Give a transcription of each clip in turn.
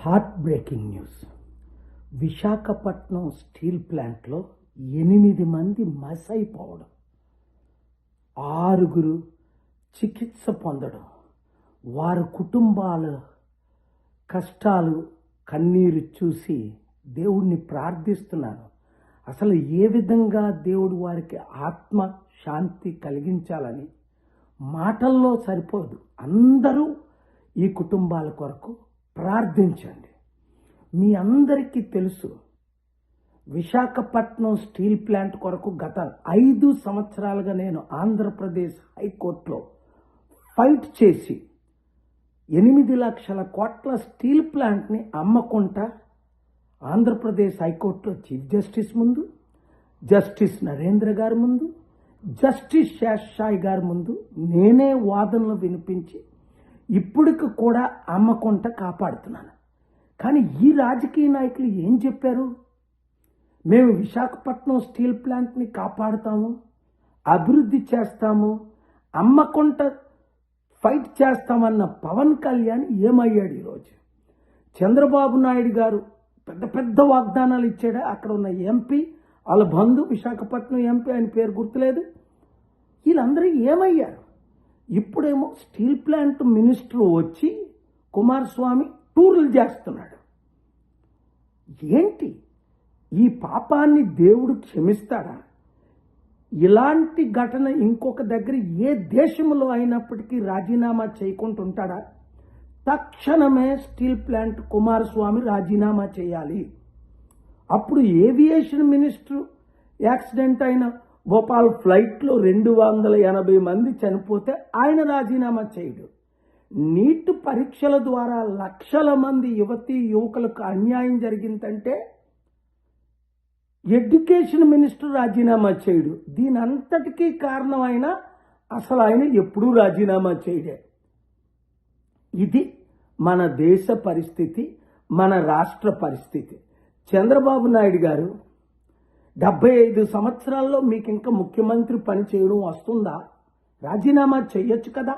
Heart breaking news. Visakhapatnam steel ప్లాంట్లో 8 మంది మసైపోవడం, 6 చికిత్స పొందడం, వారి కుటుంబాల కష్టాలు కన్నీరు చూసి దేవుణ్ణి ప్రార్థిస్తున్నాను. అసలు ఏ విధంగా దేవుడు వారికి ఆత్మ శాంతి కలిగించాలని మాటల్లో సరిపోదు. అందరూ ఈ కుటుంబాల కొరకు ప్రార్థించండి. మీ అందరికీ తెలుసు, విశాఖపట్నం స్టీల్ ప్లాంట్ కొరకు గత 5 సంవత్సరాలుగా నేను ఆంధ్రప్రదేశ్ హైకోర్టులో ఫైట్ చేసి 8 లక్షల కోట్ల స్టీల్ ప్లాంట్ని అమ్మకుండా ఆంధ్రప్రదేశ్ హైకోర్టులో చీఫ్ జస్టిస్ ముందు, జస్టిస్ నరేంద్ర గారి ముందు, జస్టిస్ శేషాయి గారి ముందు నేనే వాదనలు వినిపించి ఇప్పటికి కూడా అమ్మకుండా కాపాడుతున్నాను. కానీ ఈ రాజకీయ నాయకులు ఏం చెప్పారు? మేము విశాఖపట్నం స్టీల్ ప్లాంట్ని కాపాడుతాము, అభివృద్ధి చేస్తాము, అమ్మకుండా ఫైట్ చేస్తామన్న పవన్ కళ్యాణ్ ఏమయ్యాడు? ఈరోజు చంద్రబాబు నాయుడు గారు పెద్ద పెద్ద వాగ్దానాలు ఇచ్చాడా? అక్కడ ఉన్న ఎంపీ, వాళ్ళ బంధు విశాఖపట్నం ఎంపీ, ఆయన పేరు గుర్తులేదు, వీళ్ళందరూ ఏమయ్యారు? ఇప్పుడేమో స్టీల్ ప్లాంట్ మినిస్టర్ వచ్చి కుమారస్వామి టూర్లు చేస్తున్నాడు. ఏంటి ఈ పాపాన్ని దేవుడు క్షమిస్తాడా? ఇలాంటి ఘటన ఇంకొక దగ్గర ఏ దేశంలో అయినప్పటికీ రాజీనామా చేయకుండా ఉంటాడా? తక్షణమే స్టీల్ ప్లాంట్ కుమారస్వామి రాజీనామా చేయాలి. అప్పుడు ఏవియేషన్ మినిస్టర్ యాక్సిడెంట్ అయిన భోపాల్ ఫ్లైట్లో 280 మంది చనిపోతే ఆయన రాజీనామా చేయడు. నీట్ పరీక్షల ద్వారా లక్షల మంది యువతీ యువకులకు అన్యాయం జరిగిందంటే ఎడ్యుకేషన్ మినిస్టర్ రాజీనామా చేయడు. దీని అంతటికీ కారణమైన అసలు ఆయన ఎప్పుడూ రాజీనామా చేయడే. ఇది మన దేశ పరిస్థితి, మన రాష్ట్ర పరిస్థితి. చంద్రబాబు నాయుడు గారు 75 సంవత్సరాల్లో మీకు ఇంకా ముఖ్యమంత్రి పని చేయడం వస్తుందా? రాజీనామా చేయొచ్చు కదా.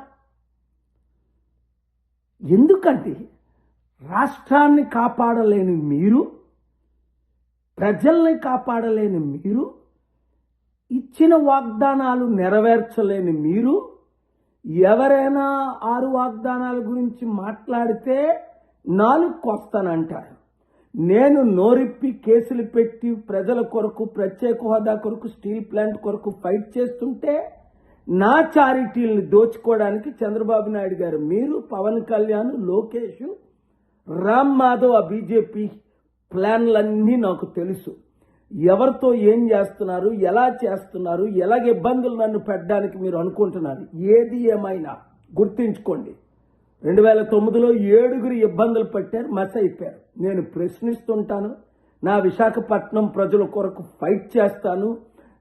ఎందుకంటే రాష్ట్రాన్ని కాపాడలేని మీరు, ప్రజల్ని కాపాడలేని మీరు, ఇచ్చిన వాగ్దానాలు నెరవేర్చలేని మీరు, ఎవరైనా 6 వాగ్దానాల గురించి మాట్లాడితే నాలుకొస్తానంటారు. నేను నోరిప్పి కేసులు పెట్టి ప్రజల కొరకు, ప్రత్యేక హోదా కొరకు, స్టీల్ ప్లాంట్ కొరకు ఫైట్ చేస్తుంటే నా చారిటీలను దోచుకోవడానికి చంద్రబాబు నాయుడు గారు, మీరు, పవన్ కళ్యాణ్, లోకేష్, రామ్ మాధవ్, ఆ బీజేపీ ప్లాన్లన్నీ నాకు తెలుసు. ఎవరితో ఏం చేస్తున్నారు, ఎలా చేస్తున్నారు, ఎలాగ ఇబ్బందులు నన్ను పెట్టడానికి మీరు అనుకుంటున్నారు. ఏది ఏమైనా గుర్తించుకోండి, 2009లో 7 ఇబ్బందులు పట్టారు, మస్ అయిపోయారు. నేను ప్రశ్నిస్తుంటాను. నా విశాఖపట్నం ప్రజల కొరకు ఫైట్ చేస్తాను.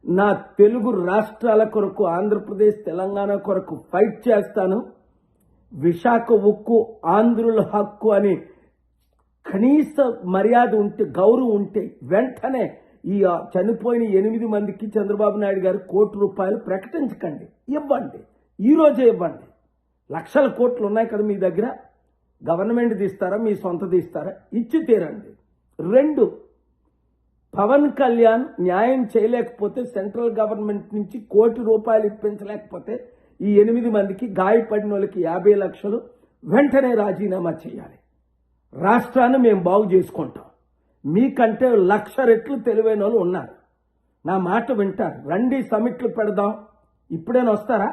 నా తెలుగు రాష్ట్రాల కొరకు, ఆంధ్రప్రదేశ్, తెలంగాణ కొరకు ఫైట్ చేస్తాను. విశాఖ ఉక్కు ఆంధ్రుల హక్కు అని కనీస మర్యాద ఉంటే, గౌరవం ఉంటే వెంటనే ఈ చనిపోయిన 8 మందికి చంద్రబాబు నాయుడు గారు ₹1 కోటి ప్రకటించకండి, ఇవ్వండి, ఈరోజే ఇవ్వండి. లక్షల కోట్లు ఉన్నాయి కదా మీ దగ్గర, గవర్నమెంట్ తీస్తారా, మీ సొంత తీస్తారా? ఇచ్చి తీరండి. 2, పవన్ కళ్యాణ్ న్యాయం చేయలేకపోతే, సెంట్రల్ గవర్నమెంట్ నుంచి ₹1 కోటి ఇప్పించలేకపోతే ఈ 8 మందికి, గాయపడిన వాళ్ళకి 50 లక్షలు వెంటనే రాజీనామా చేయాలి. రాష్ట్రాన్ని మేము బాగు చేసుకుంటాం. మీకంటే 1,00,000 రెట్లు తెలివైన వాళ్ళు ఉన్నారు. నా మాట వింటారు. రండి, సమిట్లు పెడదాం. ఇప్పుడైనా వస్తారా?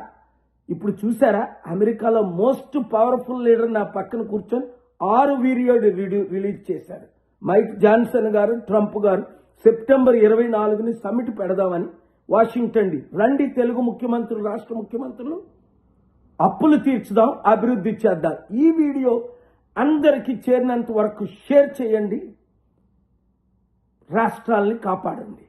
ఇప్పుడు చూసారా, అమెరికాలో మోస్ట్ పవర్ఫుల్ లీడర్ నా పక్కన కూర్చొని 6 వీడియోలు రిలీజ్ చేశారు. మైక్ జాన్సన్ గారు, ట్రంప్ గారు సెప్టెంబర్ 24ని సమిట్ పెడదామని వాషింగ్టన్ రండి. తెలుగు ముఖ్యమంత్రులు, రాష్ట్ర ముఖ్యమంత్రులు, అప్పులు తీర్చుదాం, అభివృద్ధి చేద్దాం. ఈ వీడియో అందరికీ చేరినంత వరకు షేర్ చేయండి. రాష్ట్రాల్ని కాపాడండి.